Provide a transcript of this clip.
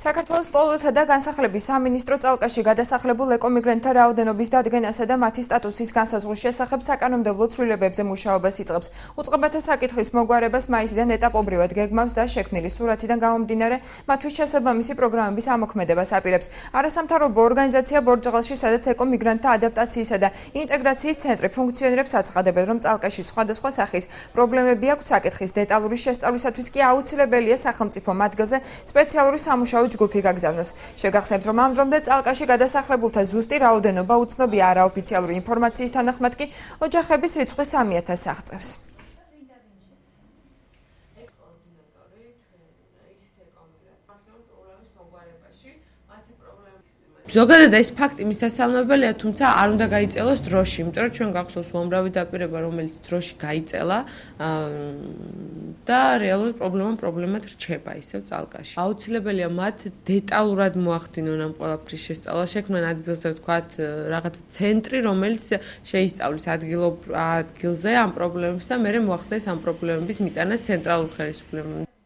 საქართველოს ლოლოთა და განსახლების სამინისტრო წალკაში გადასახლებულ ეკომიგრანტთა რაოდენობის დადგენასა და მათი სტატუსის განსაზღვრის შესახებ საკანონმდებლო ცვლილებებზე მუშაობას იწყებს. უწყებათა საკითხის მოგვარებას მაისიდან ეტაპობრივად გეგმავს და შექმნილი სურათიდან გამომდინარე მათთვის შესაბამისი პროგრამების ამოქმედებას აპირებს. არასამთავრობო ორგანიზაცია ბორჯღალში, სადაც ეკომიგრანტთა ადაპტაციისა და ინტეგრაციის ცენტრი ფუნქციონირებს, აცხადებენ, რომ წალკაში სხვადასხვა სახის პრობლემები აქვს. საკითხის დეტალური შესწავლისათვის კი აუცილებელია სახელმწიფო მათგილზე სპეციალური სამუშაო ჯგუფი გაგზავნოს. შეგახსენებთ, რომ ამ დრომდე წალკაში გადასახლებულთა ზუსტი რაოდენობა უცნობია. არაოფიციალური ინფორმაციის თანახმად კი ოჯახების რიცხვი 3000-ს აღწევს. ზოგადად ეს ფაქტი მისასალმებელია, თუმცა არ უნდა გაიწელოს დროში, იმიტომ რომ ჩვენ გახსოვს უამრავი დაპირება, რომელიც დროში გაიწელა და რეალურად პრობლემად რჩება ისევ წალკაში. აუცილებელია მათ დეტალურად მოახდინონ ამ ყველაფრის შესწავლა, შექმნან ადგილზე ვთქვათ რაღაცა ცენტრი, რომელიც შეისწავლის ადგილზე ამ პრობლემებს და მერე მოახდენს ამ პრობლემების მიტანას ცენტრალურ ხელისუფლებამ.